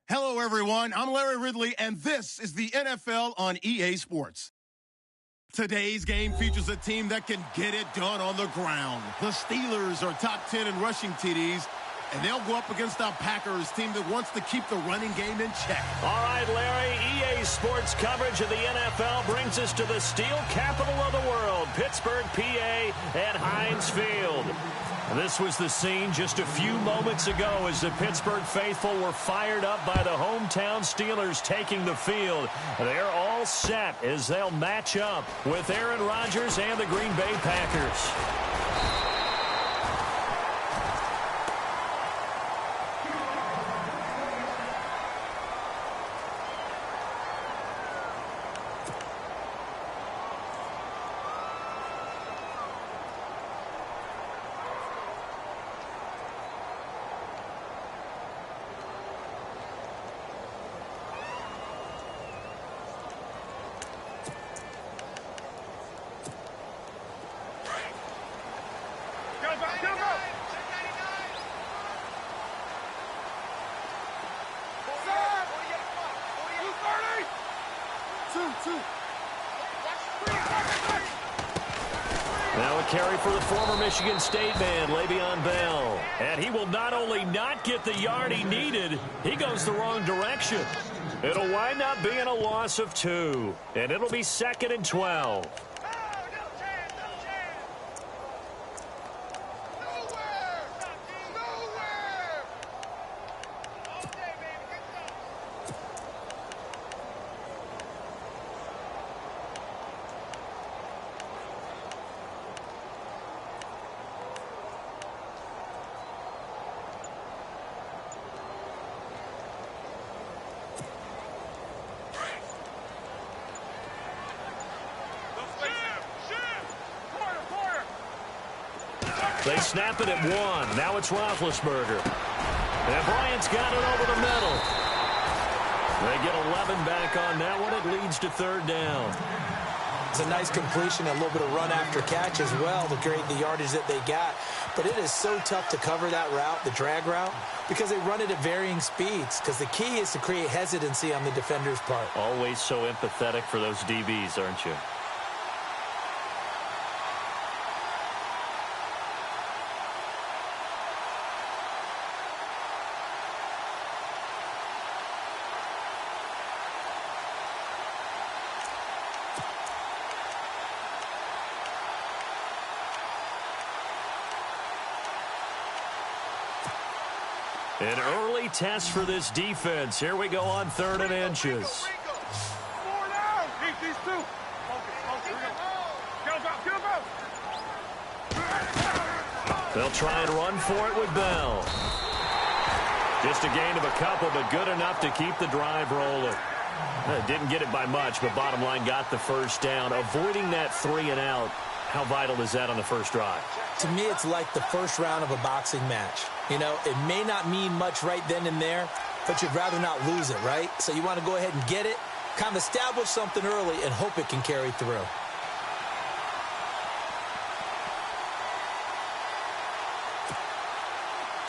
Hello, everyone. I'm Larry Ridley, and this is the NFL on EA Sports. Today's game features a team that can get it done on the ground. The Steelers are top 10 in rushing TDs, and they'll go up against our Packers team that wants to keep the running game in check. All right, Larry, EA Sports coverage of the NFL brings us to the steel capital of the world, Pittsburgh, PA, at Heinz Field. This was the scene just a few moments ago as the Pittsburgh faithful were fired up by the hometown Steelers taking the field. They're all set as they'll match up with Aaron Rodgers and the Green Bay Packers. Now a carry for the former Michigan State man, Le'Veon Bell. And he will not only not get the yard he needed, he goes the wrong direction. It'll wind up being a loss of 2, and it'll be 2nd and 12. They snap it at 1. Now it's Roethlisberger. And Bryant's got it over the middle. They get 11 back on that one. It leads to 3rd down. It's a nice completion, a little bit of run after catch as well to create the yardage that they got. But it is so tough to cover that route, the drag route, because they run it at varying speeds. Because the key is to create hesitancy on the defender's part. Always so empathetic for those DBs, aren't you? An early test for this defense. Here we go on 3rd and inches. They'll try and run for it with Bell. Just a gain of a couple, but good enough to keep the drive rolling. Didn't get it by much, but bottom line got the 1st down. Avoiding that 3 and out, how vital is that on the first drive? To me, it's like the first round of a boxing match. You know, it may not mean much right then and there, but you'd rather not lose it, right? So you want to go ahead and get it, kind of establish something early, and hope it can carry through.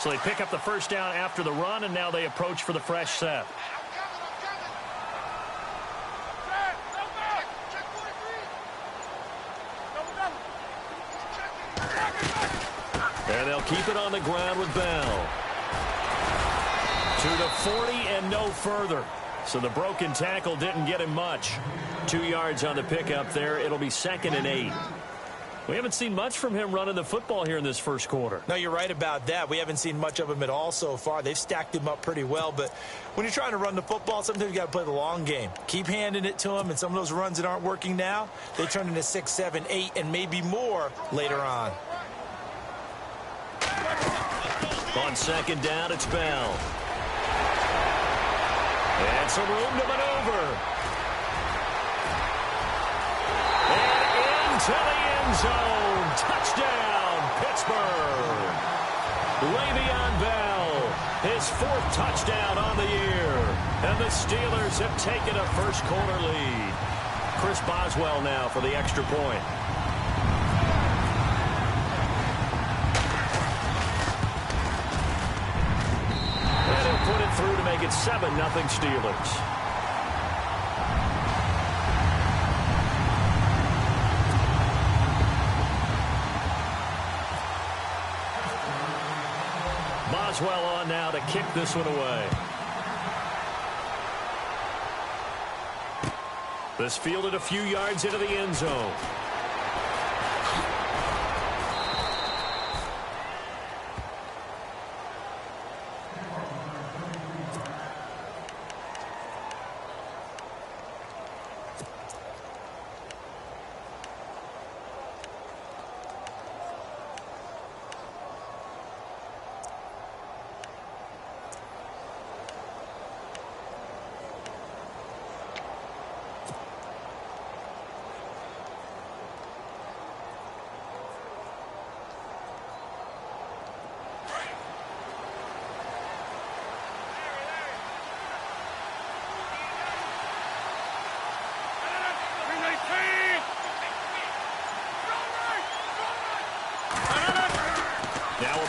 So they pick up the 1st down after the run, and now they approach for the fresh set. And they'll keep it on the ground with Bell. To the 40 and no further. So the broken tackle didn't get him much. 2 yards on the pickup there. It'll be 2nd and 8. We haven't seen much from him running the football here in this first quarter. No, you're right about that. We haven't seen much of him at all so far. They've stacked him up pretty well, but when you're trying to run the football, sometimes you got to play the long game. Keep handing it to him, and some of those runs that aren't working now, they turn into 6, 7, 8, and maybe more later on. On 2nd down, it's Bell. And some room to maneuver. And into the end zone. Touchdown, Pittsburgh. Le'Veon Bell, his 4th touchdown on the year. And the Steelers have taken a first-quarter lead. Chris Boswell now for the extra point. through to make it 7-0 Steelers. Boswell on now to kick this one away. This fielded a few yards into the end zone.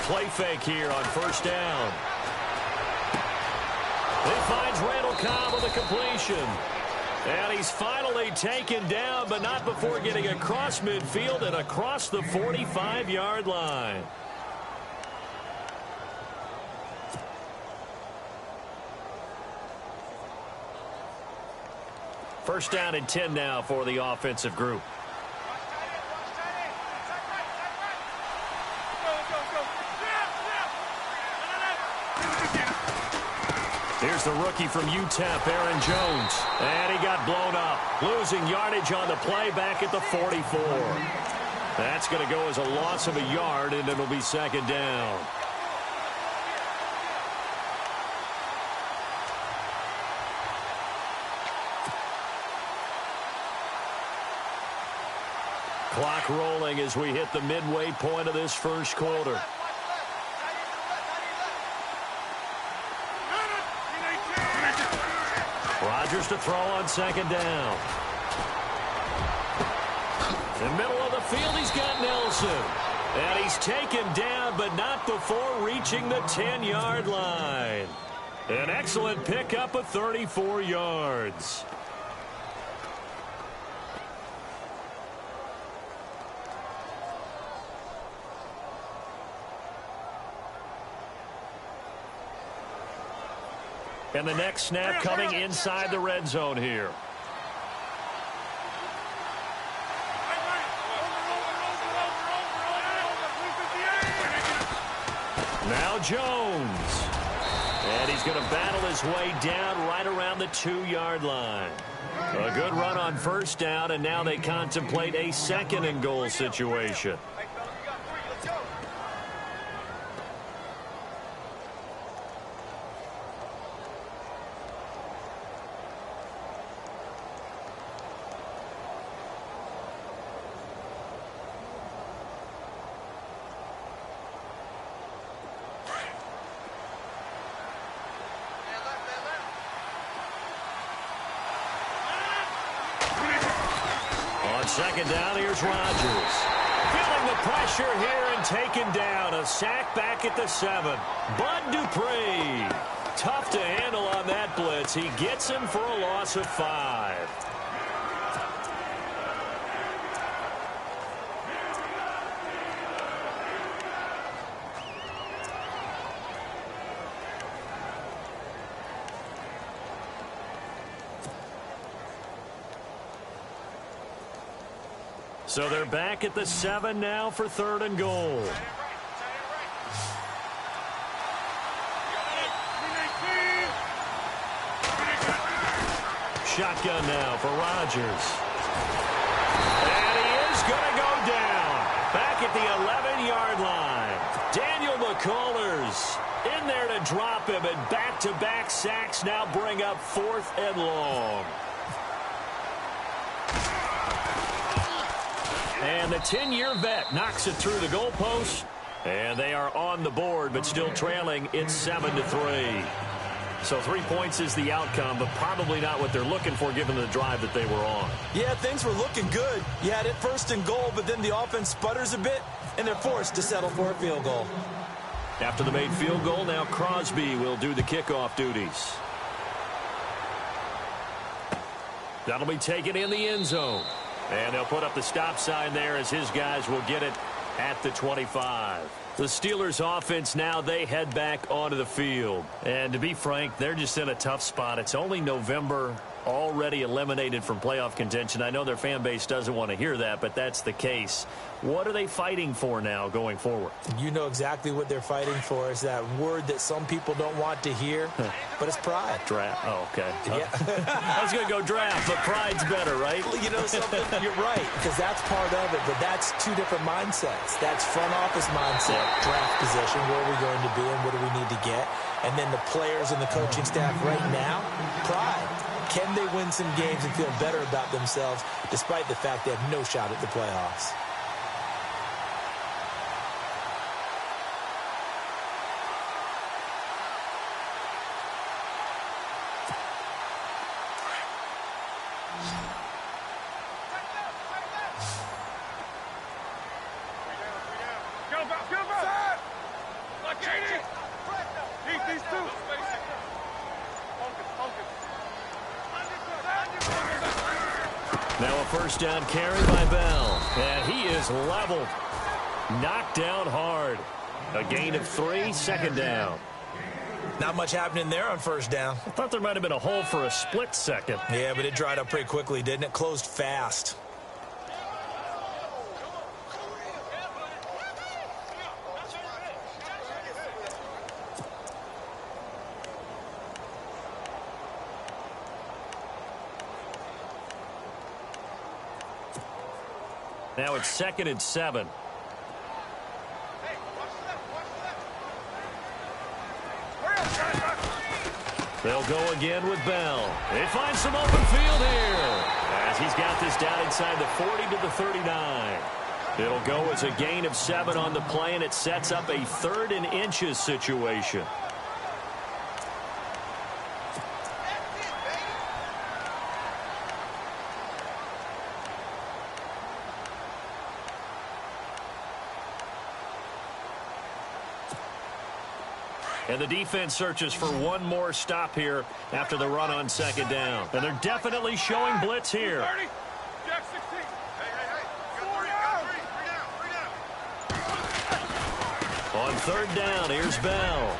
Play fake here on first down. He finds Randall Cobb with a completion. And he's finally taken down, but not before getting across midfield and across the 45-yard line. First down and 10 now for the offensive group. Here's the rookie from UTEP, Aaron Jones. And he got blown up, losing yardage on the play back at the 44. That's going to go as a loss of a yard, and it'll be second down. Clock rolling as we hit the midway point of this first quarter. Rodgers to throw on second down. In the middle of the field, he's got Nelson. And he's taken down, but not before reaching the 10-yard line. An excellent pickup of 34 yards. And the next snap coming inside the red zone here. Now Jones. And he's going to battle his way down right around the 2-yard line. A good run on first down, and now they contemplate a second-and-goal situation. Second down, here's Rodgers. Feeling the pressure here and taken down. A sack back at the 7. Bud Dupree. Tough to handle on that blitz. He gets him for a loss of 5. So they're back at the 7 now for third and goal. Shotgun now for Rodgers. And he is going to go down. Back at the 11-yard line. Daniel McCullers in there to drop him, and back-to-back sacks now bring up 4th and long. And the 10-year vet knocks it through the goalpost. And they are on the board, but still trailing. It's 7-3. So 3 points is the outcome, but probably not what they're looking for given the drive that they were on. Yeah, things were looking good. You had it first and goal, but then the offense sputters a bit, and they're forced to settle for a field goal. After the made field goal, now Crosby will do the kickoff duties. That'll be taken in the end zone. And they'll put up the stop sign there as his guys will get it at the 25. The Steelers offense now, they head back onto the field. And to be frank, they're just in a tough spot. It's only November, already eliminated from playoff contention. I know their fan base doesn't want to hear that, but that's the case. What are they fighting for now going forward? You know exactly what they're fighting for. Is that word that some people don't want to hear, but it's pride. Draft. Oh, okay. Yeah. I was going to go draft, but pride's better, right? Well, you know something? You're right, because that's part of it, but that's two different mindsets. That's front office mindset, draft position, where are we going to be and what do we need to get? And then the players and the coaching staff right now, pride. Can they win some games and feel better about themselves despite the fact they have no shot at the playoffs? Now a first down carry by Bell. And he is leveled. Knocked down hard. A gain of 3, second down. Not much happening there on first down. I thought there might have been a hole for a split second. Yeah, but it dried up pretty quickly, didn't it? Closed fast. Now it's 2nd and 7. They'll go again with Bell. They find some open field here as he's got this down inside the 40 to the 39. It'll go as a gain of 7 on the play, and it sets up a 3rd and inches situation. And the defense searches for one more stop here after the run on 2nd down. And they're definitely showing blitz here. On 3rd down, here's Bell.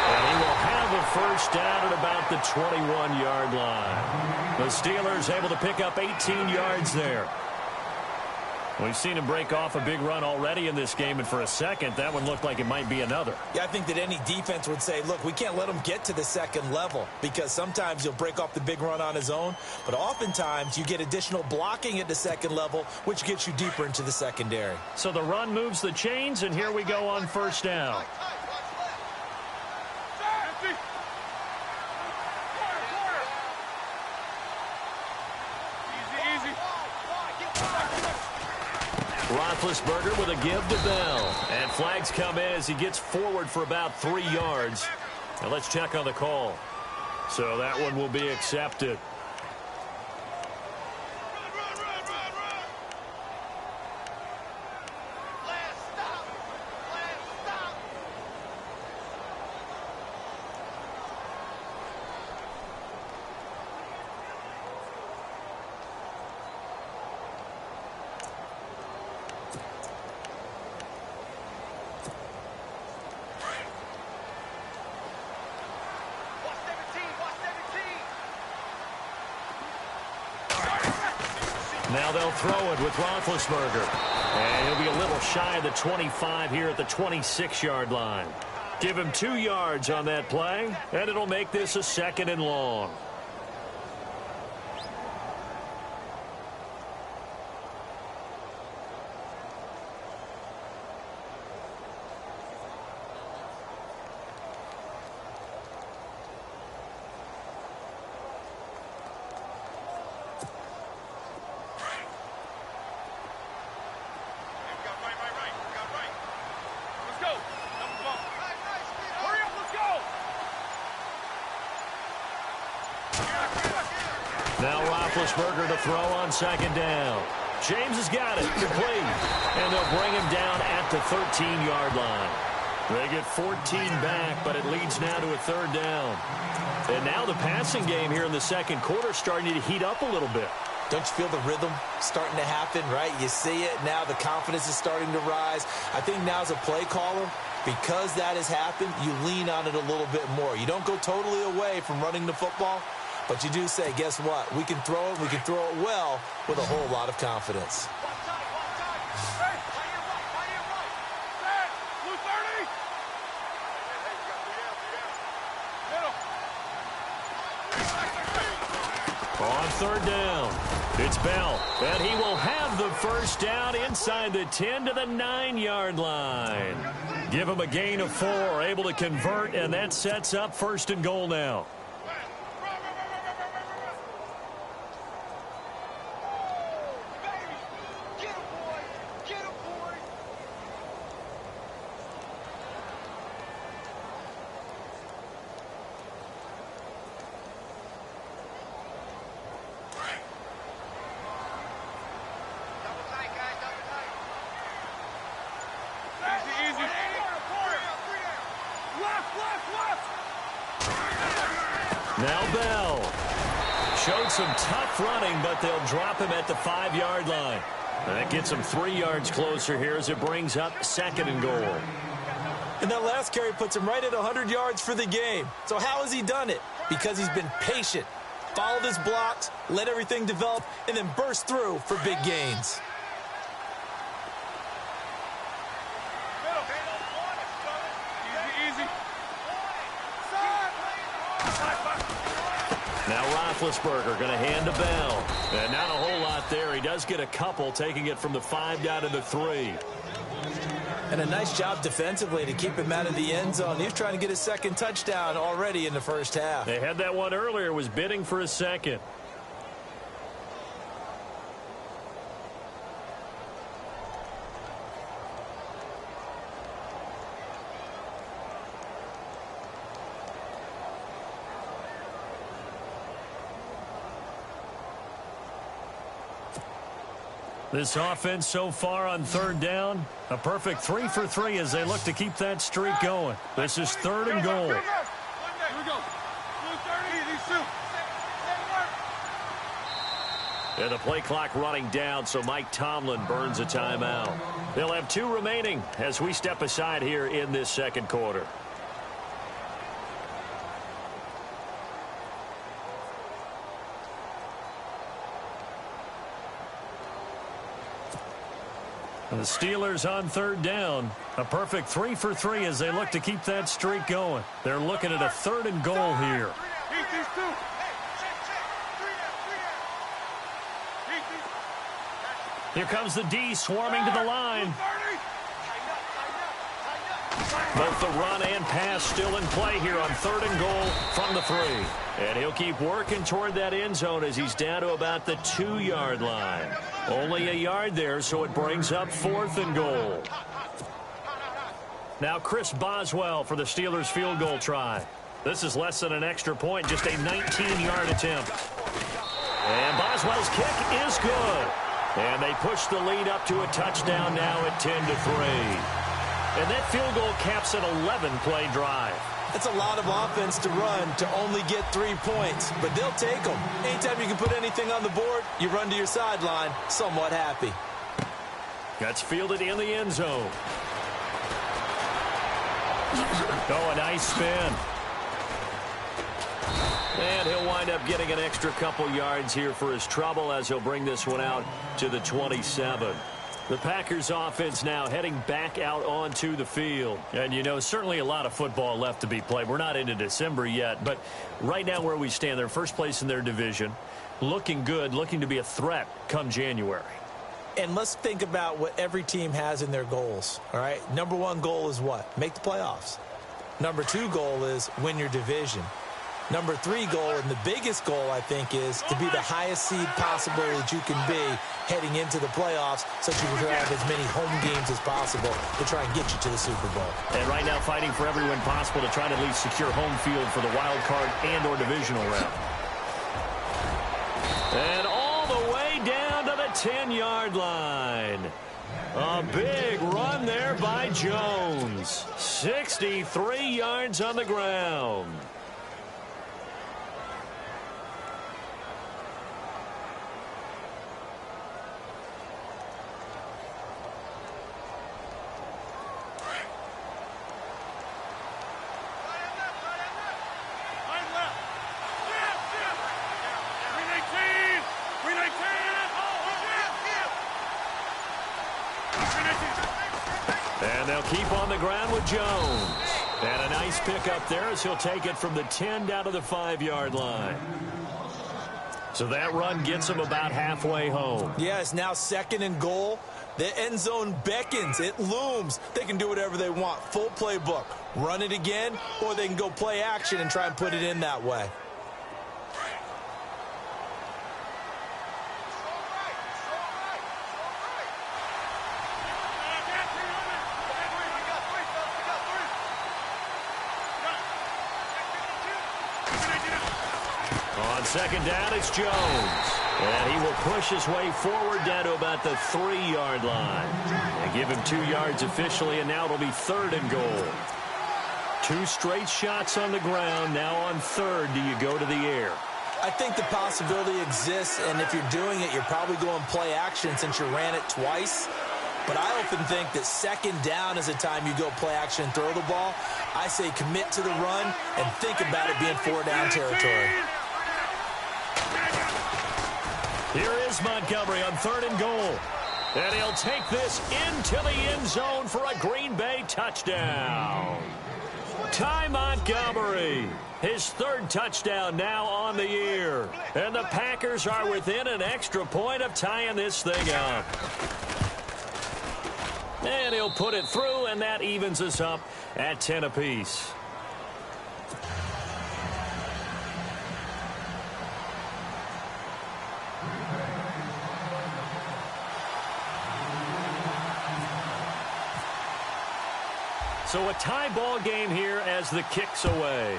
And he will have a first down at about the 21-yard line. The Steelers able to pick up 18 yards there. We've seen him break off a big run already in this game, and for a second, that one looked like it might be another. Yeah, I think that any defense would say, look, we can't let him get to the 2nd level, because sometimes he'll break off the big run on his own, but oftentimes you get additional blocking at the 2nd level, which gets you deeper into the secondary. So the run moves the chains, and here we go on 1st down. Roethlisberger with a give to Bell. And flags come in as he gets forward for about 3 yards. Now let's check on the call. So that one will be accepted. Now they'll throw it with Roethlisberger. And he'll be a little shy of the 25 here at the 26-yard line. Give him 2 yards on that play, and it'll make this a 2nd and long. Now Roethlisberger to throw on 2nd down. James has got it. Complete. And they'll bring him down at the 13-yard line. They get 14 back, but it leads now to a third down. And now the passing game here in the second quarter starting to heat up a little bit. Don't you feel the rhythm starting to happen, right? You see it now. The confidence is starting to rise. I think now as a play caller, because that has happened, you lean on it a little bit more. You don't go totally away from running the football, but you do say, guess what? We can throw it. We can throw it well with a whole lot of confidence. On third down, it's Bell, and he will have the first down inside the 10 to the 9-yard line. Give him a gain of 4, able to convert, and that sets up first and goal now. Now Bell. Showed some tough running, but they'll drop him at the 5-yard line. That gets him 3 yards closer here as it brings up second and goal. And that last carry puts him right at 100 yards for the game. So how has he done it? Because he's been patient, followed his blocks, let everything develop, and then burst through for big gains. Now Roethlisberger going to hand to Bell. And not a whole lot there. He does get a couple, taking it from the 5 down to the 3. And a nice job defensively to keep him out of the end zone. He was trying to get his second touchdown already in the first half. They had that one earlier, was bidding for a second. This offense so far on third down, a perfect 3 for 3 as they look to keep that streak going. This is third and goal. Here we go. And the play clock running down, so Mike Tomlin burns a timeout. They'll have 2 remaining as we step aside here in this second quarter. And the Steelers on third down. A perfect 3 for 3 as they look to keep that streak going. They're looking at a third and goal here. Here comes the D swarming to the line. Both the run and pass still in play here on third and goal from the 3. And he'll keep working toward that end zone as he's down to about the 2-yard line. Only a yard there, so it brings up fourth and goal. Now Chris Boswell for the Steelers field goal try. This is less than an extra point, just a 19-yard attempt. And Boswell's kick is good. And they push the lead up to a touchdown now at 10-3. And that field goal caps an 11-play drive. That's a lot of offense to run to only get 3 points, but they'll take them. Anytime you can put anything on the board, you run to your sideline somewhat happy. That's fielded in the end zone. Oh, a nice spin. And he'll wind up getting an extra couple yards here for his trouble as he'll bring this one out to the 27. The Packers offense now heading back out onto the field. And, you know, certainly a lot of football left to be played. We're not into December yet, but right now where we stand, they're first place in their division. Looking good, looking to be a threat come January. And let's think about what every team has in their goals, all right? Number 1 goal is what? Make the playoffs. Number 2 goal is win your division. Number 3 goal, and the biggest goal, I think, is to be the highest seed possible that you can be heading into the playoffs so that you can have as many home games as possible to try and get you to the Super Bowl. And right now fighting for every win possible to try to at least secure home field for the wild card and or divisional round. And all the way down to the 10-yard line. A big run there by Jones. 63 yards on the ground. And they'll keep on the ground with Jones. And a nice pickup there as he'll take it from the 10 down to the 5-yard line. So that run gets him about halfway home. Yeah, it's now 2nd and goal. The end zone beckons. It looms. They can do whatever they want. Full playbook. Run it again, or they can go play action and try and put it in that way. On 2nd down, it's Jones. And he will push his way forward down to about the 3-yard line. They give him 2 yards officially, and now it'll be 3rd and goal. 2 straight shots on the ground. Now on 3rd, do you go to the air? I think the possibility exists, and if you're doing it, you're probably going play action since you ran it twice. But I often think that 2nd down is the time you go play action and throw the ball. I say commit to the run and think about it being 4-down territory. Here is Montgomery on 3rd and goal. And he'll take this into the end zone for a Green Bay touchdown. Ty Montgomery, his 3rd touchdown now on the year. And the Packers are within an extra point of tying this thing up. And he'll put it through, and that evens us up at 10 apiece. So a tie ball game here as the kick's away.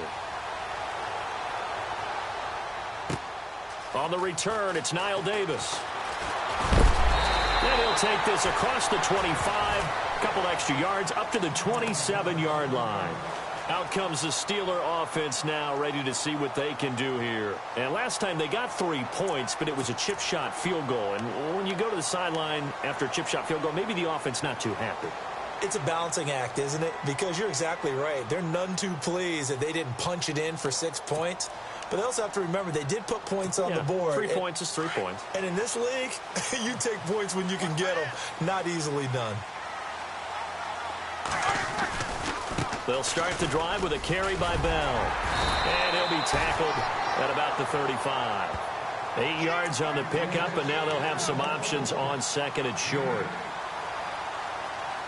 On the return, it's Niall Davis. And he'll take this across the 25, a couple extra yards, up to the 27-yard line. Out comes the Steeler offense now, ready to see what they can do here. And last time they got 3 points, but it was a chip shot field goal. And when you go to the sideline after a chip shot field goal, maybe the offense not too happy. It's a balancing act, isn't it? Because you're exactly right. They're none too pleased that they didn't punch it in for 6 points. But they also have to remember they did put points on the board. 3 points is 3 points. And in this league, you take points when you can get them. Not easily done. They'll start the drive with a carry by Bell. And he'll be tackled at about the 35. 8 yards on the pickup, and now they'll have some options on 2nd and short.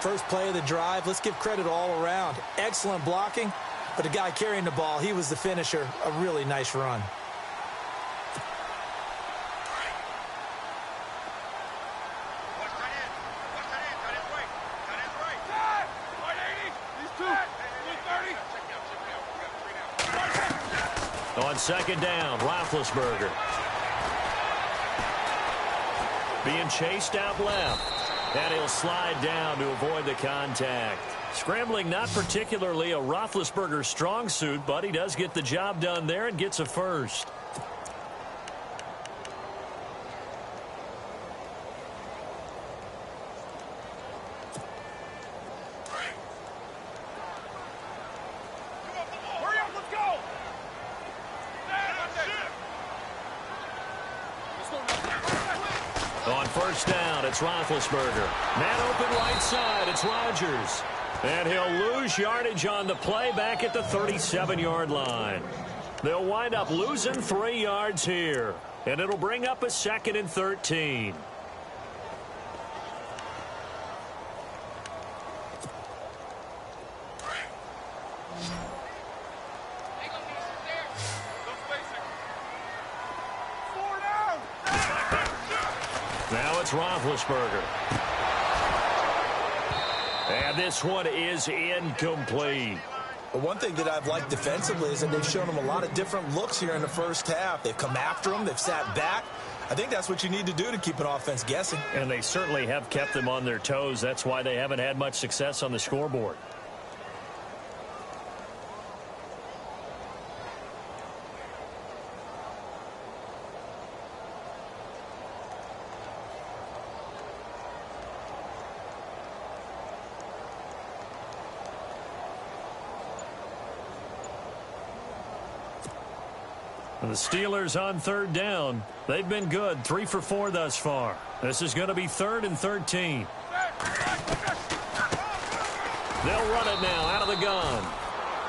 First play of the drive, let's give credit all around. Excellent blocking, but the guy carrying the ball, he was the finisher. A really nice run. On 2nd down, Roethlisberger. Being chased out left. And he'll slide down to avoid the contact. Scrambling not particularly a Roethlisberger strong suit, but he does get the job done there and gets a first. On 1st down, it's Roethlisberger. Man open right side, it's Rodgers. And he'll lose yardage on the play back at the 37-yard line. They'll wind up losing 3 yards here. And it'll bring up a 2nd and 13. Now it's Roethlisberger. And this one is incomplete. But one thing that I've liked defensively is that they've shown him a lot of different looks here in the first half. They've come after him. They've sat back. I think that's what you need to do to keep an offense guessing. And they certainly have kept them on their toes. That's why they haven't had much success on the scoreboard. And the Steelers on third down. They've been good, 3 for 4 thus far. This is going to be 3rd and 13. They'll run it now out of the gun.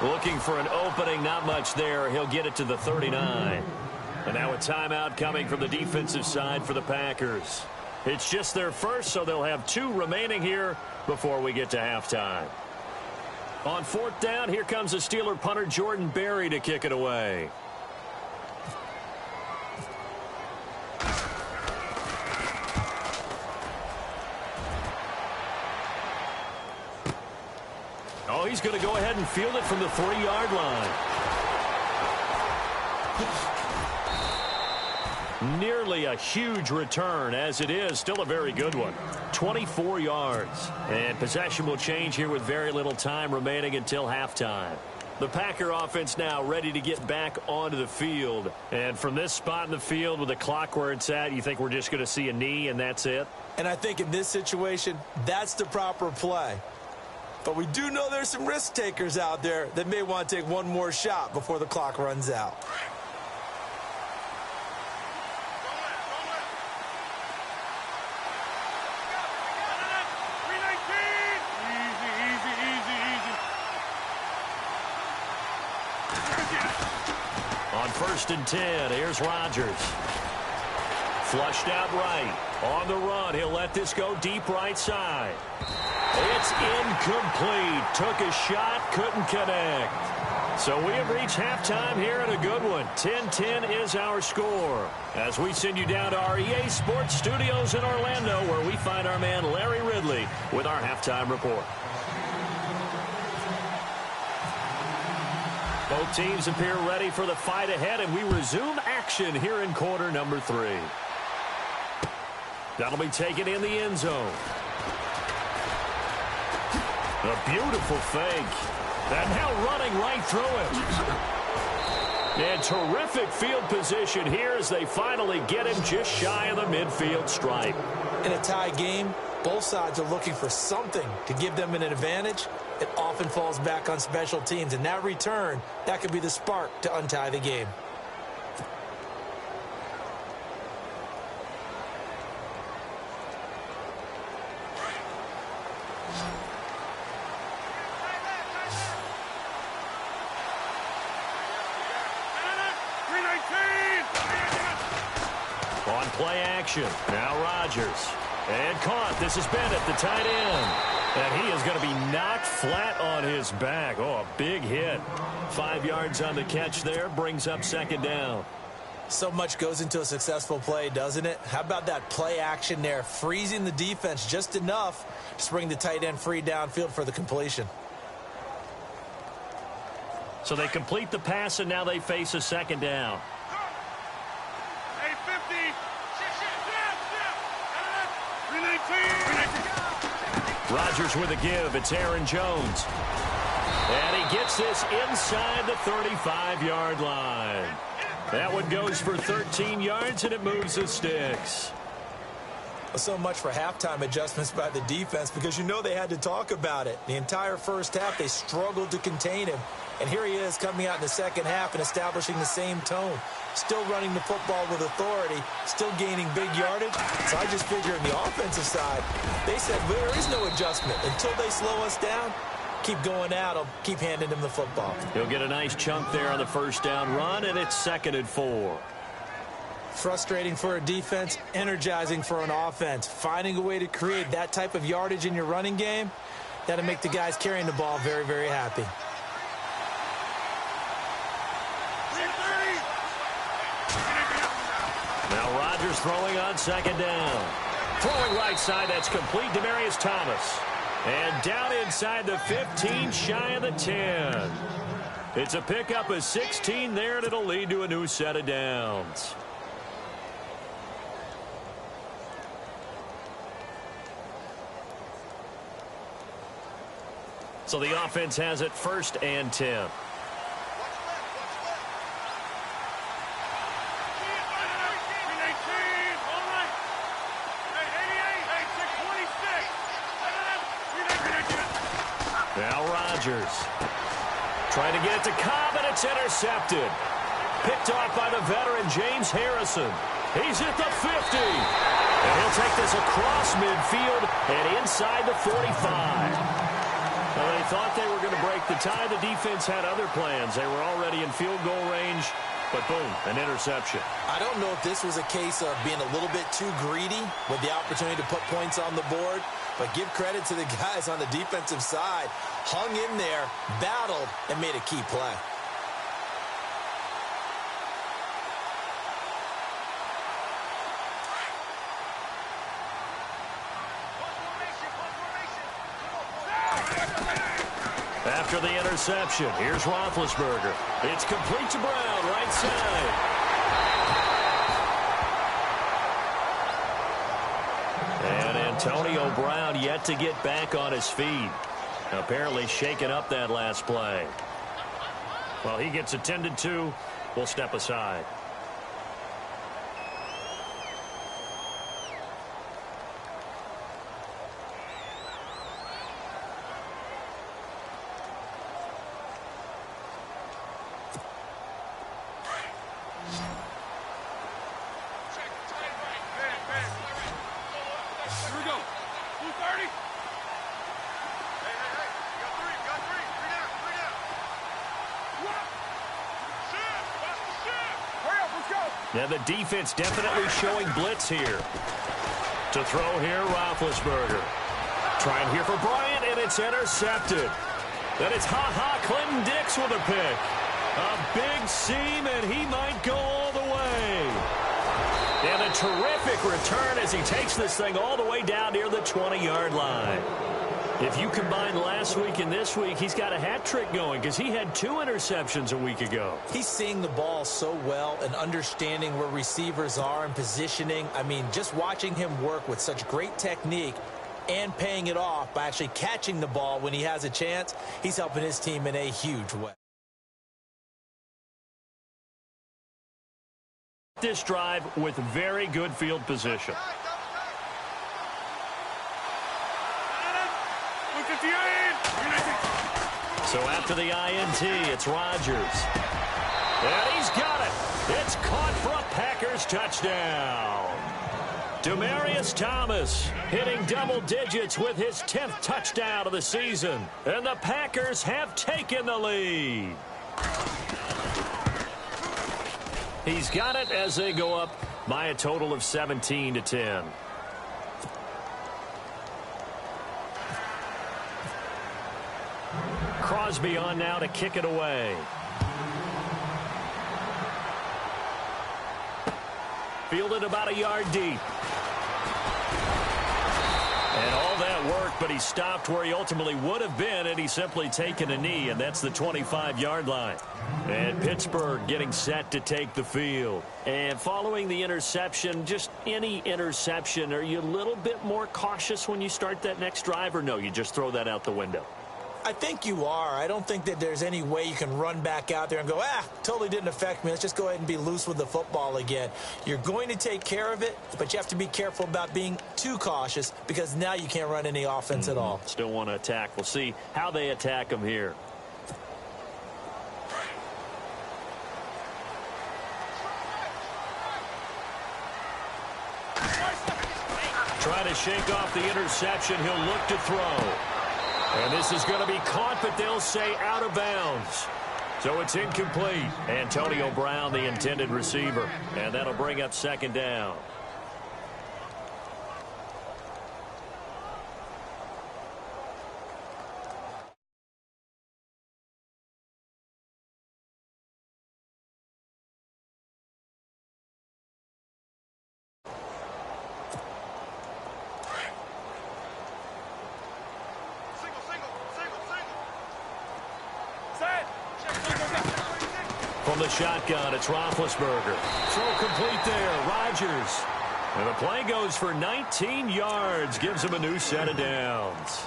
Looking for an opening, not much there. He'll get it to the 39. And now a timeout coming from the defensive side for the Packers. It's just their first, so they'll have 2 remaining here before we get to halftime. On 4th down, here comes the Steeler punter Jordan Berry to kick it away. Oh, he's going to go ahead and field it from the 3-yard line. Nearly a huge return, as it is. Still a very good one. 24 yards. And possession will change here with very little time remaining until halftime. The Packer offense now ready to get back onto the field. And from this spot in the field with the clock where it's at, you think we're just going to see a knee and that's it? And I think in this situation, that's the proper play. But we do know there's some risk takers out there that may want to take one more shot before the clock runs out. On 1st and 10, here's Rodgers. Flushed out right. On the run, he'll let this go deep right side. It's incomplete. Took a shot, couldn't connect. So we have reached halftime here at a good one. 10-10 is our score. As we send you down to our EA Sports Studios in Orlando, where we find our man Larry Ridley with our halftime report. Both teams appear ready for the fight ahead, and we resume action here in quarter number 3. That'll be taken in the end zone. A beautiful fake. And now running right through him. And terrific field position here as they finally get him just shy of the midfield stripe. In a tie game, both sides are looking for something to give them an advantage. It often falls back on special teams. And that return, that could be the spark to untie the game. On play action, now Rodgers. And caught. This is Bennett, the tight end. And he is going to be knocked flat on his back. Oh, a big hit. 5 yards on the catch there, brings up 2nd down. So much goes into a successful play, doesn't it? How about that play action there, freezing the defense just enough to bring the tight end free downfield for the completion. So they complete the pass, and now they face a 2nd down. Rodgers with a give. It's Aaron Jones. And he gets this inside the 35-yard line. That one goes for 13 yards, and it moves the sticks. So much for halftime adjustments by the defense, because you know they had to talk about it. The entire first half, they struggled to contain him. And here he is coming out in the second half and establishing the same tone. Still running the football with authority, still gaining big yardage. So I just figure on the offensive side, they said, well, there is no adjustment. Until they slow us down, keep going out. I'll keep handing him the football. He'll get a nice chunk there on the 1st down run, and it's 2nd and 4. Frustrating for a defense, energizing for an offense. Finding a way to create that type of yardage in your running game, that'll make the guys carrying the ball very, very happy. Now Rodgers throwing on 2nd down. Throwing right side, that's complete. Demaryius Thomas. And down inside the 15, shy of the 10. It's a pickup of 16 there, and it'll lead to a new set of downs. So the offense has it 1st and 10. Now Rodgers trying to get it to Cobb, and it's intercepted. Picked off by the veteran James Harrison. He's at the 50. And he'll take this across midfield and inside the 45. Well, they thought they were going to break the tie. The defense had other plans. They were already in field goal range, but boom, an interception. I don't know if this was a case of being a little bit too greedy with the opportunity to put points on the board, but give credit to the guys on the defensive side. Hung in there, battled, and made a key play. After the interception, here's Roethlisberger. It's complete to Brown, right side. And Antonio Brown yet to get back on his feet. Apparently shaking up that last play. Well, he gets attended to. We'll step aside. Now the defense definitely showing blitz here. To throw here, Roethlisberger. Trying here for Bryant, and it's intercepted. Then it's Clinton Dix with a pick. A big seam, and he might go all the way. And a terrific return as he takes this thing all the way down near the 20-yard line. If you combine last week and this week, he's got a hat trick going because he had 2 interceptions a week ago. He's seeing the ball so well and understanding where receivers are and positioning. I mean, just watching him work with such great technique and paying it off by actually catching the ball when he has a chance, he's helping his team in a huge way. This drive with very good field position. So after the INT, it's Rodgers. And he's got it. It's caught for a Packers touchdown. Demaryius Thomas hitting double digits with his 10th touchdown of the season. And the Packers have taken the lead. He's got it as they go up by a total of 17-10. Crosby on now to kick it away. Fielded about a yard deep. And all that work, but he stopped where he ultimately would have been, and he's simply taken a knee, and that's the 25-yard line. And Pittsburgh getting set to take the field. And following the interception, just any interception, are you a little bit more cautious when you start that next drive, or no, you just throw that out the window? I think you are. I don't think that there's any way you can run back out there and go, totally didn't affect me. Let's just go ahead and be loose with the football again. You're going to take care of it, but you have to be careful about being too cautious because now you can't run any offense at all. Still want to attack. We'll see how they attack him here. Trying to shake off the interception. He'll look to throw. And this is going to be caught, but they'll say out of bounds. So it's incomplete. Antonio Brown, the intended receiver. And that'll bring up 2nd down. From the shotgun, it's Roethlisberger. Throw complete there. Rodgers. And the play goes for 19 yards. Gives him a new set of downs.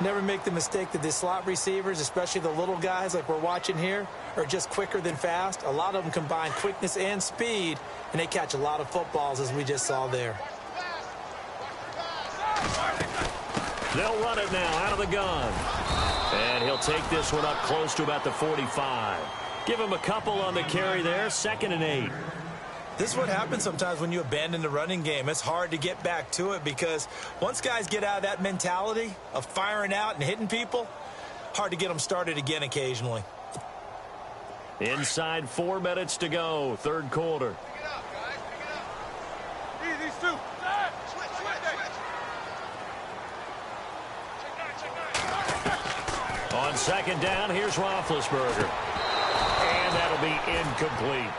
Never make the mistake that the slot receivers, especially the little guys like we're watching here, are just quicker than fast. A lot of them combine quickness and speed, and they catch a lot of footballs, as we just saw there. They'll run it now out of the gun. And he'll take this one up close to about the 45. Give him a couple on the carry there, 2nd and 8. This is what happens sometimes when you abandon the running game. It's hard to get back to it because once guys get out of that mentality of firing out and hitting people, hard to get them started again occasionally. Inside 4 minutes to go, 3rd quarter. Pick it up, guys. Pick it up. These two. Switch. On 2nd down, here's Roethlisberger. And that'll be incomplete.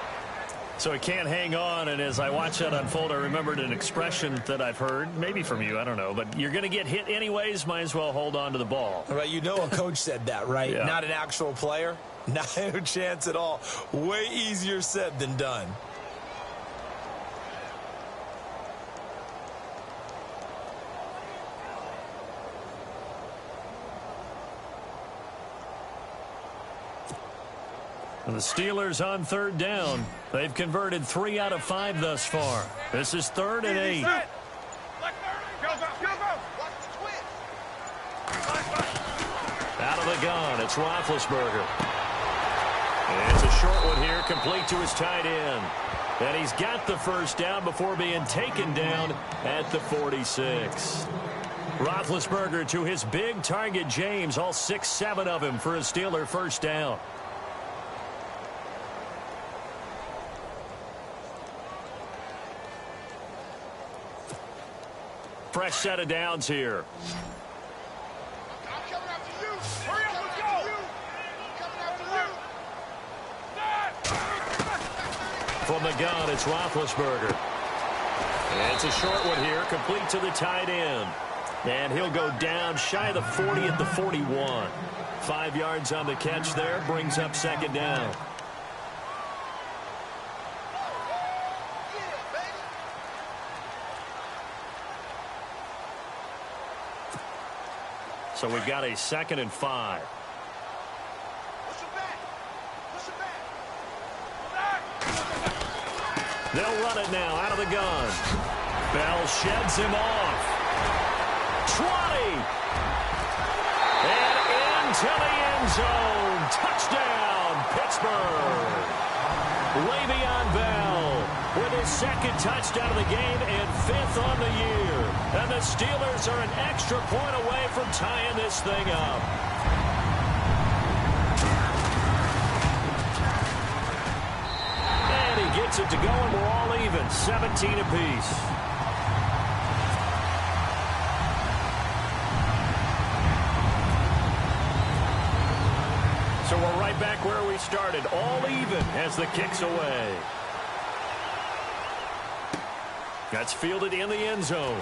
So he can't hang on, and as I watch that unfold, I remembered an expression that I've heard, maybe from you, I don't know, but you're going to get hit anyways, might as well hold on to the ball. All right, you know a coach said that, right? Yeah. Not an actual player. Not a chance at all. Way easier said than done. And the Steelers on 3rd down. They've converted 3 out of 5 thus far. This is 3rd and 8. Out of the gun, it's Roethlisberger. And it's a short one here, complete to his tight end. And he's got the 1st down before being taken down at the 46. Roethlisberger to his big target, James, all 6-7 of him for a Steeler 1st down. Fresh set of downs here. I'm coming after you. Hurry up and go. I'm coming after you. From the gun, it's Roethlisberger. And it's a short one here, complete to the tight end. And he'll go down shy of the 40 at the 41. 5 yards on the catch there, brings up 2nd down. So we've got a 2nd and 5. Push it back. They'll run it now out of the gun. Bell sheds him off. 20. And into the end zone. Touchdown, Pittsburgh. Le'Veon Bell with his 2nd touchdown of the game and 5th on the year. And the Steelers are an extra point away from tying this thing up. And he gets it to go, and we're all even, 17 apiece. So we're right back where we started, all even as the kick's away. That's fielded in the end zone.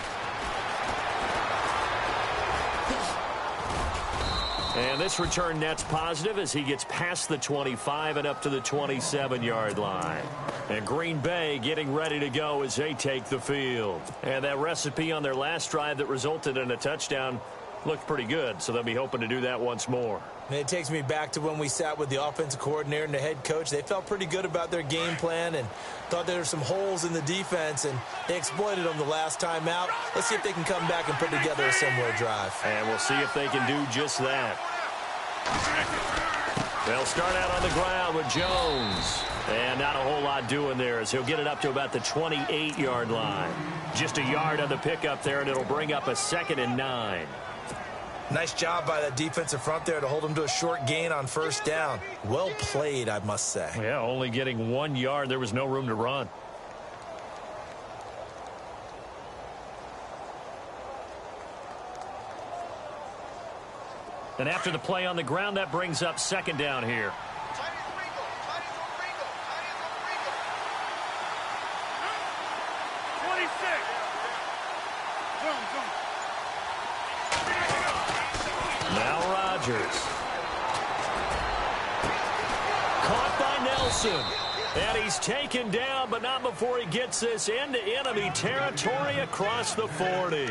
And this return net's positive as he gets past the 25 and up to the 27-yard line. And Green Bay getting ready to go as they take the field. And that recipe on their last drive that resulted in a touchdown looked pretty good, so they'll be hoping to do that once more. And it takes me back to when we sat with the offensive coordinator and the head coach. They felt pretty good about their game plan and thought there were some holes in the defense, and they exploited them the last time out. Let's see if they can come back and put together a similar drive. And we'll see if they can do just that. They'll start out on the ground with Jones. And not a whole lot doing there as he'll get it up to about the 28-yard line. Just a yard on the pickup there, and it'll bring up a 2nd and 9. Nice job by that defensive front there to hold them to a short gain on 1st down. Well played, I must say. Yeah, only getting 1 yard. There was no room to run. And after the play on the ground, that brings up 2nd down here. Now Rodgers. Caught by Nelson. And he's taken down, but not before he gets this into enemy territory across the 40.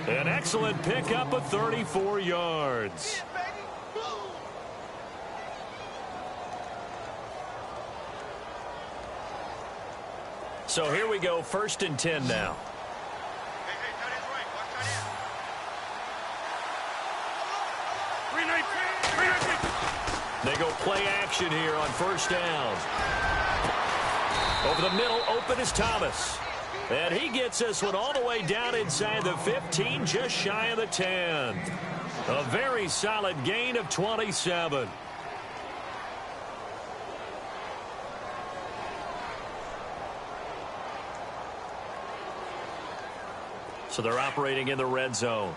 An excellent pickup of 34 yards. So here we go, 1st and 10 now. They go play action here on 1st down. Over the middle, open is Thomas. And he gets this one all the way down inside the 15, just shy of the 10. A very solid gain of 27. So they're operating in the red zone.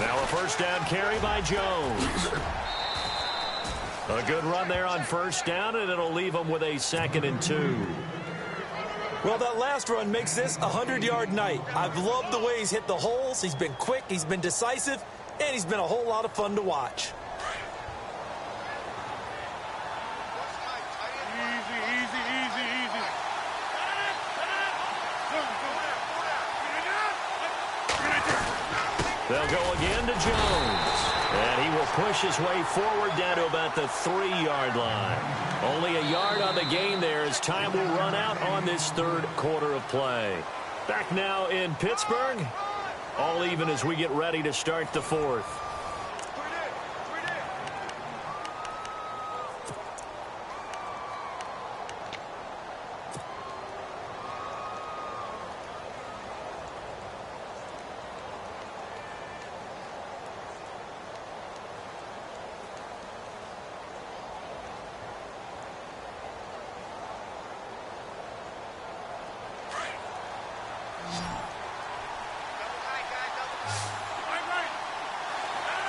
Now a 1st down carry by Jones. A good run there on 1st down, and it'll leave them with a 2nd and 2. Well, that last run makes this a 100-yard night. I've loved the way he's hit the holes. He's been quick, he's been decisive, and he's been a whole lot of fun to watch. They'll go again to Jones. And he will push his way forward down to about the 3-yard line. Only a yard on the gain there as time will run out on this 3rd quarter of play. Back now in Pittsburgh. All even as we get ready to start the 4th.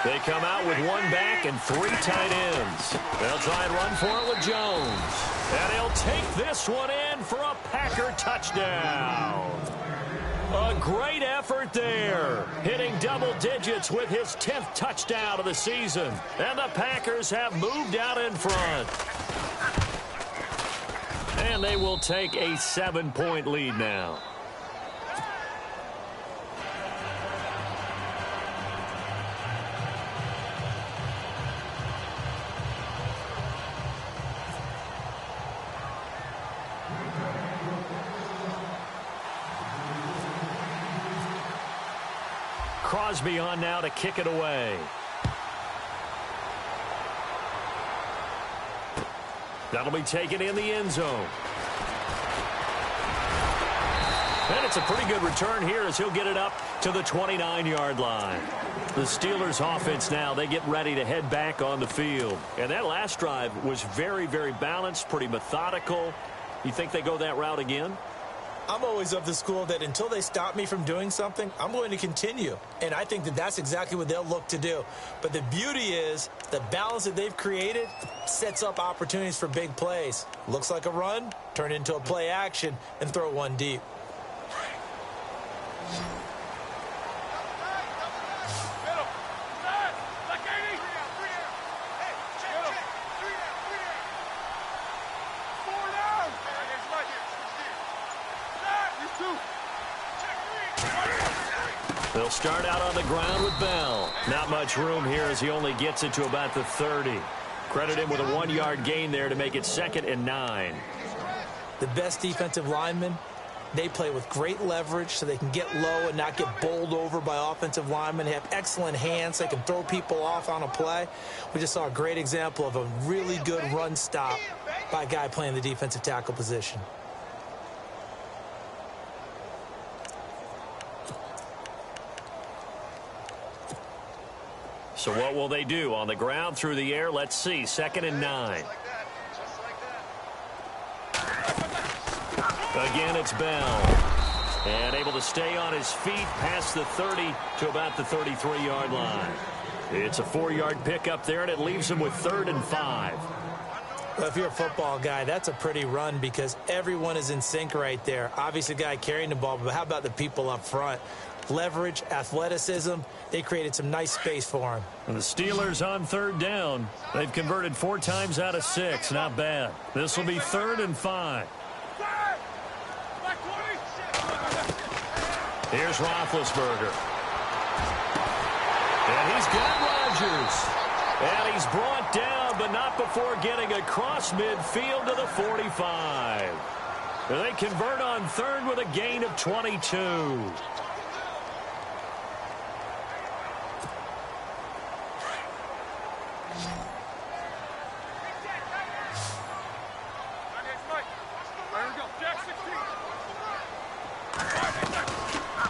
They come out with 1 back and 3 tight ends. They'll try and run for it with Jones. And he'll take this one in for a Packer touchdown. A great effort there. Hitting double digits with his 10th touchdown of the season. And the Packers have moved out in front. And they will take a 7-point lead now. Crosby on now to kick it away. That'll be taken in the end zone. And it's a pretty good return here as he'll get it up to the 29-yard line. The Steelers offense now, they get ready to head back on the field. And that last drive was very, very balanced, pretty methodical. You think they go that route again? I'm always of the school that until they stop me from doing something, I'm going to continue. And I think that that's exactly what they'll look to do. But the beauty is the balance that they've created sets up opportunities for big plays. Looks like a run, turn into a play action, and throw one deep. They'll start out on the ground with Bell. Not much room here as he only gets it to about the 30. Credit him with a 1-yard gain there to make it 2nd and 9. The best defensive linemen, they play with great leverage so they can get low and not get bowled over by offensive linemen. They have excellent hands. They can throw people off on a play. We just saw a great example of a really good run stop by a guy playing the defensive tackle position. So what will they do? On the ground, through the air, let's see. 2nd and 9. Again, it's Bell. And able to stay on his feet past the 30 to about the 33-yard line. It's a 4-yard pickup there, and it leaves him with 3rd and 5. Well, if you're a football guy, that's a pretty run because everyone is in sync right there. Obviously, the guy carrying the ball, but how about the people up front? leverage, athleticism. They created some nice space for him. And the Steelers on third down. They've converted 4 times out of 6. Not bad. This will be 3rd and 5. Here's Roethlisberger. And he's got Rodgers. And he's brought down, but not before getting across midfield to the 45. They convert on 3rd with a gain of 22.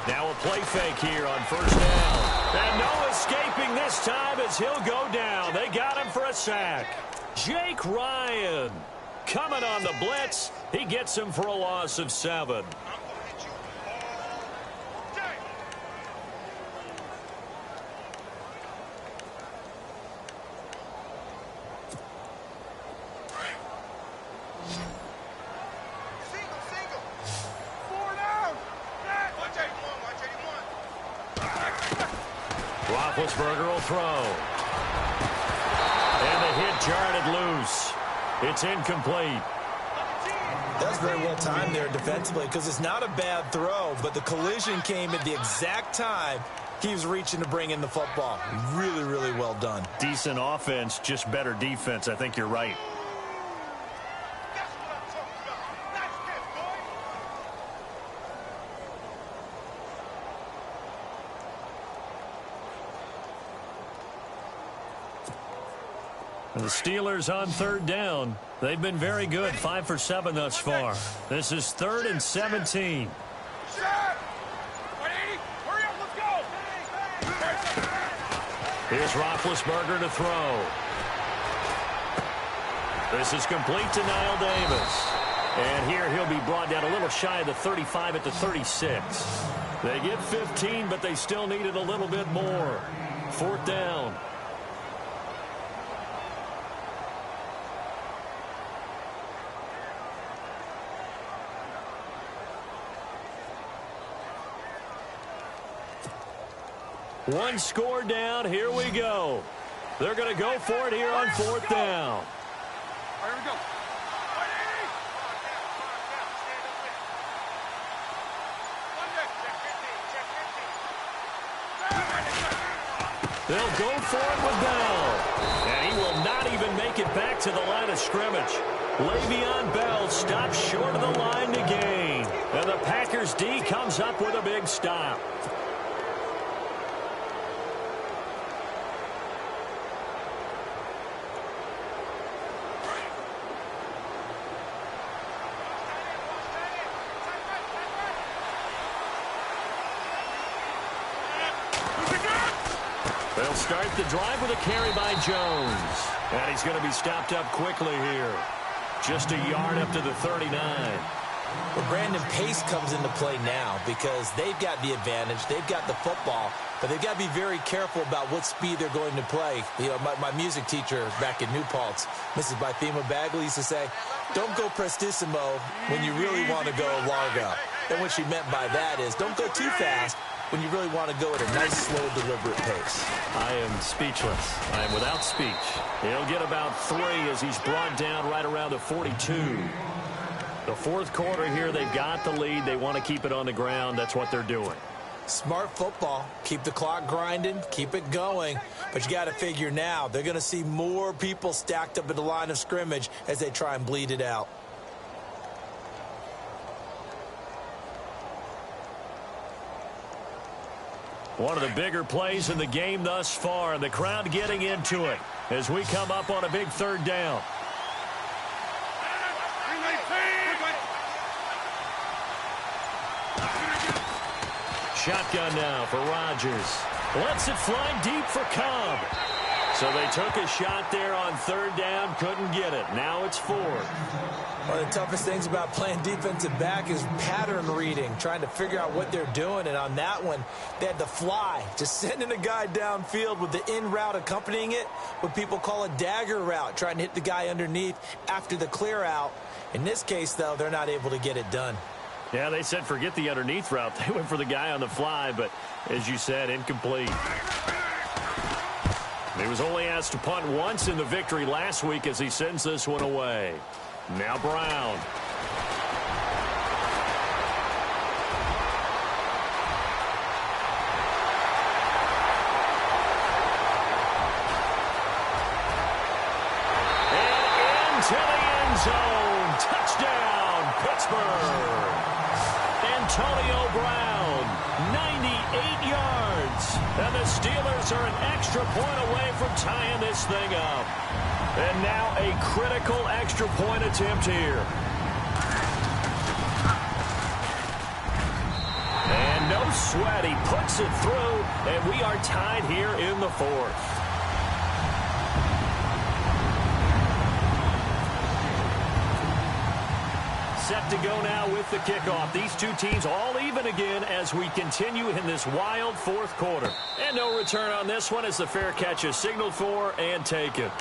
Now a play fake here on 1st down. And no escaping this time as he'll go down. They got him for a sack. Jake Ryan coming on the blitz. He gets him for a loss of 7. Roethlisberger will throw. And the hit jarred it loose. It's incomplete. That's very well timed there defensively because it's not a bad throw, but the collision came at the exact time he was reaching to bring in the football. Really, really well done. Decent offense, just better defense. I think you're right. The Steelers on 3rd down. They've been very good, 5 for 7 thus far. This is 3rd and 17. Here's Roethlisberger to throw. This is complete to Niall Davis. And here he'll be brought down a little shy of the 35 at the 36. They get 15, but they still needed a little bit more. 4th down. One score down. Here we go. They're going to go for it here on 4th down. Here we go. They'll go for it with Bell. And he will not even make it back to the line of scrimmage. Le'Veon Bell stops short of the line to gain. And the Packers D comes up with a big stop. They'll start the drive with a carry by Jones. And he's going to be stopped up quickly here. Just a yard up to the 39. Well, Brandon, pace comes into play now because they've got the advantage. They've got the football, but they've got to be very careful about what speed they're going to play. You know, my music teacher back in New Paltz, Mrs. Bythema Bagley, used to say, don't go prestissimo when you really want to go largo. And what she meant by that is don't go too fast when you really want to go at a nice, slow, deliberate pace. I am speechless. I am without speech. He'll get about 3 as he's brought down right around the 42. The 4th quarter here, they've got the lead. They want to keep it on the ground. That's what they're doing. Smart football. Keep the clock grinding. Keep it going. But you got to figure now, they're going to see more people stacked up at the line of scrimmage as they try and bleed it out. One of the bigger plays in the game thus far, and the crowd getting into it as we come up on a big 3rd down. Shotgun now for Rodgers. Lets it fly deep for Cobb. So they took a shot there on 3rd down, couldn't get it. Now it's 4th. One of the toughest things about playing defensive back is pattern reading, trying to figure out what they're doing. And on that one, they had the fly, just sending a guy downfield with the in route accompanying it, what people call a dagger route, trying to hit the guy underneath after the clear out. In this case, though, they're not able to get it done. Yeah, they said forget the underneath route. They went for the guy on the fly, but as you said, incomplete. He was only asked to punt once in the victory last week as he sends this one away. Now Brown. And into the end zone. Touchdown, Pittsburgh. Antonio Brown, 98 yards. And the Steelers are an extra point away from tying this thing up. And now a critical extra point attempt here. And no sweat. He puts it through, and we are tied here in the fourth. Set to go now with the kickoff. These two teams all even again as we continue in this wild fourth quarter. And no return on this one as the fair catch is signaled for and taken.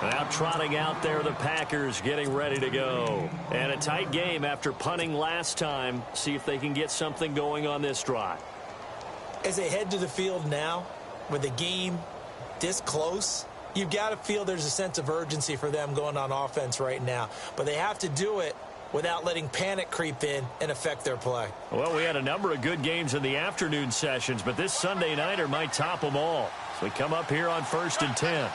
Now trotting out there, the Packers getting ready to go. And a tight game after punting last time. See if they can get something going on this drive. As they head to the field now, with the game this close, you've got to feel there's a sense of urgency for them going on offense right now. But they have to do it without letting panic creep in and affect their play. Well, we had a number of good games in the afternoon sessions, but this Sunday nighter might top them all. So we come up here on 1st and 10.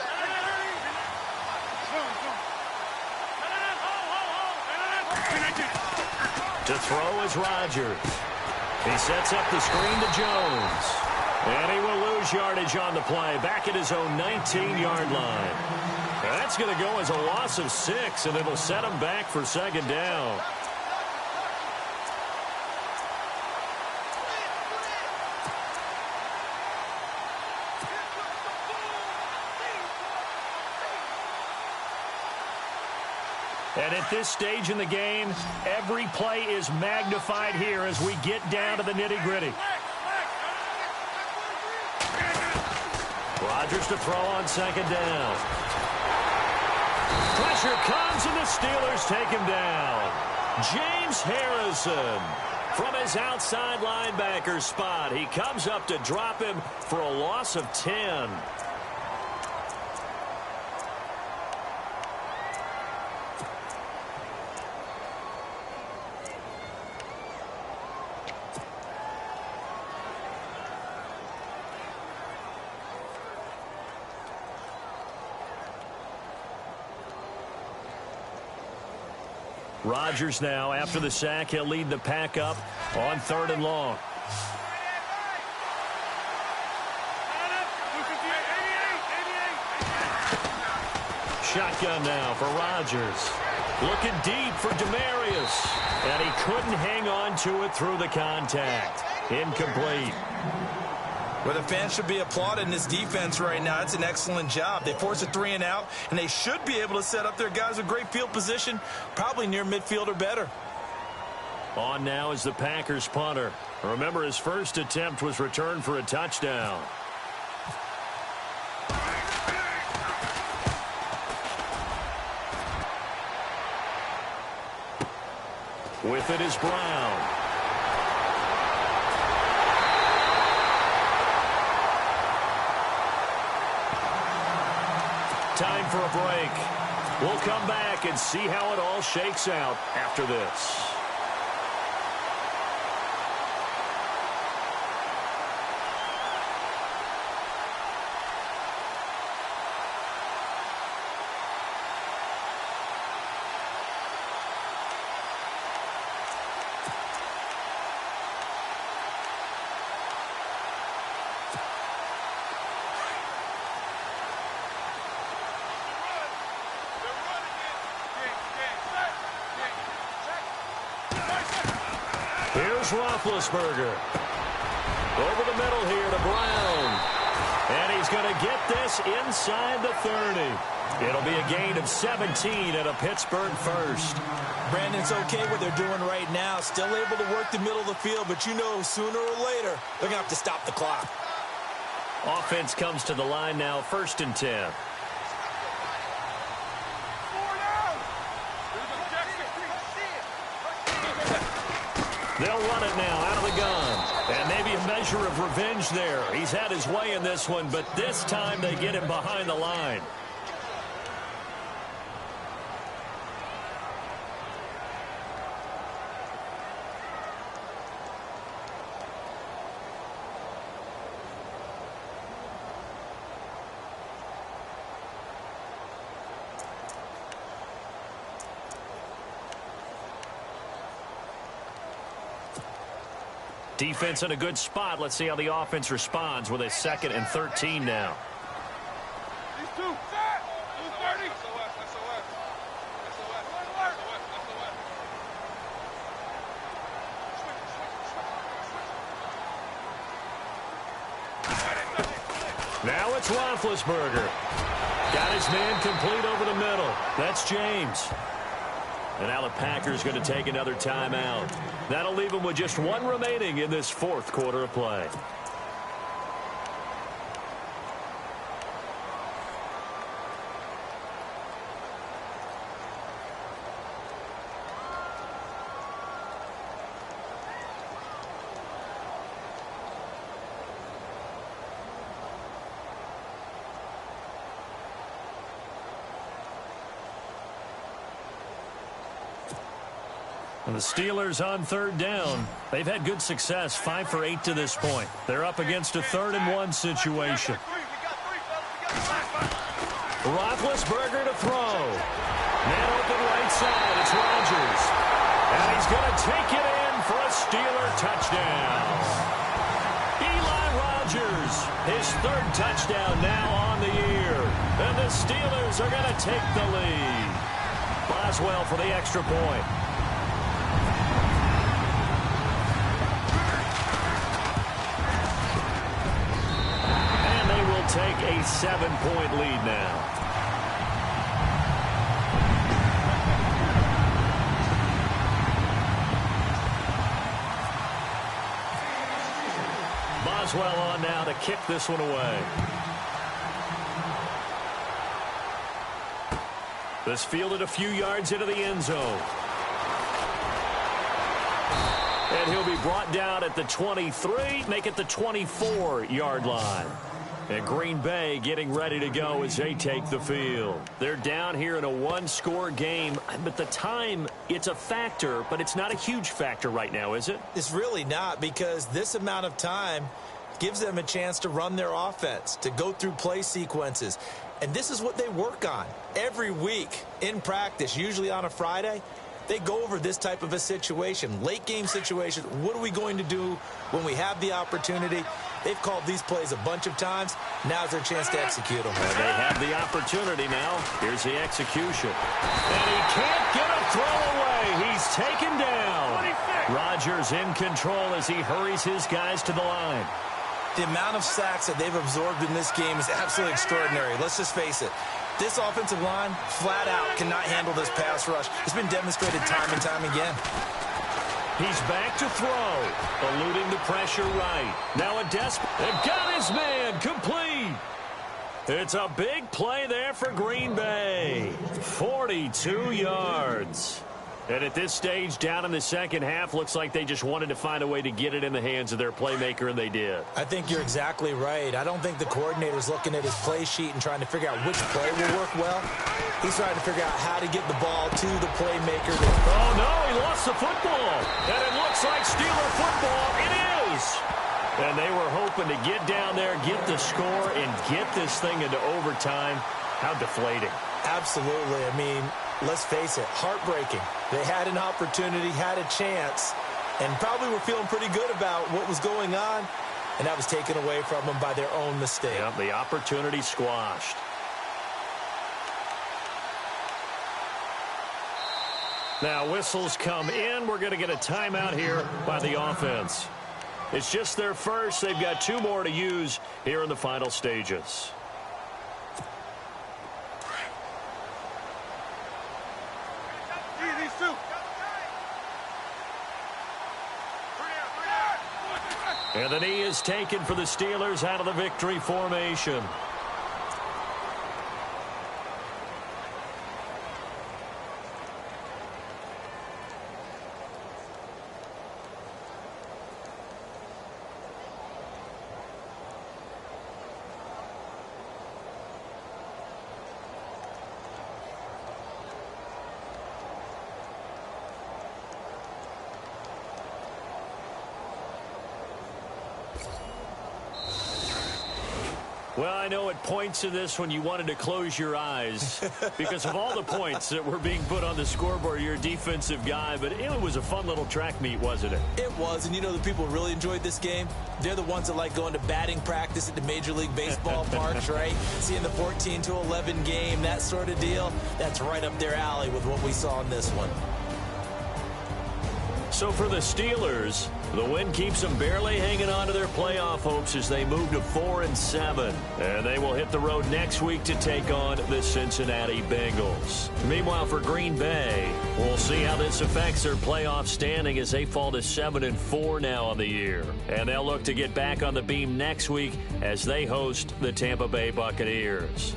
To throw is Rodgers. He sets up the screen to Jones. And he will lose yardage on the play, back at his own 19-yard line. That's going to go as a loss of 6, and it'll set him back for second down. And at this stage in the game, every play is magnified here as we get down to the nitty-gritty. Rodgers to throw on second down. Pressure comes, and the Steelers take him down. James Harrison from his outside linebacker spot. He comes up to drop him for a loss of 10. Rodgers now, after the sack, he'll lead the pack up on 3rd and long. Shotgun now for Rodgers. Looking deep for Demarius. And he couldn't hang on to it through the contact. Incomplete. Well, the fans should be applauding this defense right now. It's an excellent job. They force a 3-and-out, and they should be able to set up their guys with great field position, probably near midfield or better. On now is the Packers punter. Remember, his first attempt was returned for a touchdown. With it is Brown. Time for a break. We'll come back and see how it all shakes out after this. Here's Roethlisberger. Over the middle here to Brown. And he's going to get this inside the 30. It'll be a gain of 17 and a Pittsburgh first. Brandon's okay what they're doing right now. Still able to work the middle of the field, but you know sooner or later they're going to have to stop the clock. Offense comes to the line now, 1st and 10. They'll run it now out of the gun. And maybe a measure of revenge there. He's had his way in this one, but this time they get him behind the line. Defense in a good spot. Let's see how the offense responds with a 2nd and 13 now. These two. Set. 230. SOS. Now it's Roethlisberger. Got his man complete over the middle. That's James. And now the Packers going to take another timeout. That'll leave them with just 1 remaining in this 4th quarter of play. And the Steelers on 3rd down. They've had good success, 5 for 8 to this point. They're up against a 3rd and 1 situation. Roethlisberger to throw. Man open right side. It's Rodgers. And he's going to take it in for a Steeler touchdown. Eli Rodgers, his 3rd touchdown now on the year. And the Steelers are going to take the lead. Boswell for the extra point. Take a 7-point lead now. Boswell on now to kick this one away. This fielded a few yards into the end zone. And he'll be brought down at the 23, make it the 24-yard line. And Green Bay getting ready to go as they take the field. They're down here in a 1-score game, but the time, it's a factor, but it's not a huge factor right now, is it? It's really not, because this amount of time gives them a chance to run their offense, to go through play sequences. And this is what they work on every week in practice, usually on a Friday. They go over this type of a situation, late game situation. What are we going to do when we have the opportunity? They've called these plays a bunch of times. Now's their chance to execute them. Well, they have the opportunity now. Here's the execution. And he can't get a throw away. He's taken down. Rodgers in control as he hurries his guys to the line. The amount of sacks that they've absorbed in this game is absolutely extraordinary. Let's just face it. This offensive line, flat out, cannot handle this pass rush. It's been demonstrated time and time again. He's back to throw, eluding the pressure right. Now a desperate, and got his man complete. It's a big play there for Green Bay. 42 yards. And at this stage, down in the second half, looks like they just wanted to find a way to get it in the hands of their playmaker, and they did. I think you're exactly right. I don't think the coordinator's looking at his play sheet and trying to figure out which play will work well. He's trying to figure out how to get the ball to the playmaker. Oh, no, he lost the football. And it looks like Steeler football. It is. And they were hoping to get down there, get the score, and get this thing into overtime. How deflating. Absolutely. I mean, let's face it, heartbreaking. They had an opportunity, had a chance, and probably were feeling pretty good about what was going on, and that was taken away from them by their own mistake. Yep, the opportunity squashed. Now whistles come in. We're going to get a timeout here by the offense. It's just their first. They've got 2 more to use here in the final stages. And the knee is taken for the Steelers out of the victory formation. Well, I know at points in this when you wanted to close your eyes because of all the points that were being put on the scoreboard. You're a defensive guy, but it was a fun little track meet, wasn't it? It was, and you know the people who really enjoyed this game? They're the ones that like going to batting practice at the Major League Baseball parks, right? Seeing the 14-11 game, that sort of deal. That's right up their alley with what we saw in this one. So for the Steelers, the win keeps them barely hanging on to their playoff hopes as they move to 4-7. And they will hit the road next week to take on the Cincinnati Bengals. Meanwhile, for Green Bay, we'll see how this affects their playoff standing as they fall to 7-4 now on the year. And they'll look to get back on the beam next week as they host the Tampa Bay Buccaneers.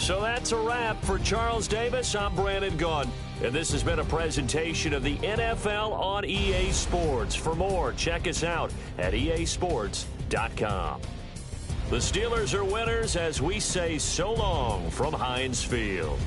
So that's a wrap. For Charles Davis, I'm Brandon Gunn. And this has been a presentation of the NFL on EA Sports. For more, check us out at easports.com. The Steelers are winners as we say so long from Heinz Field.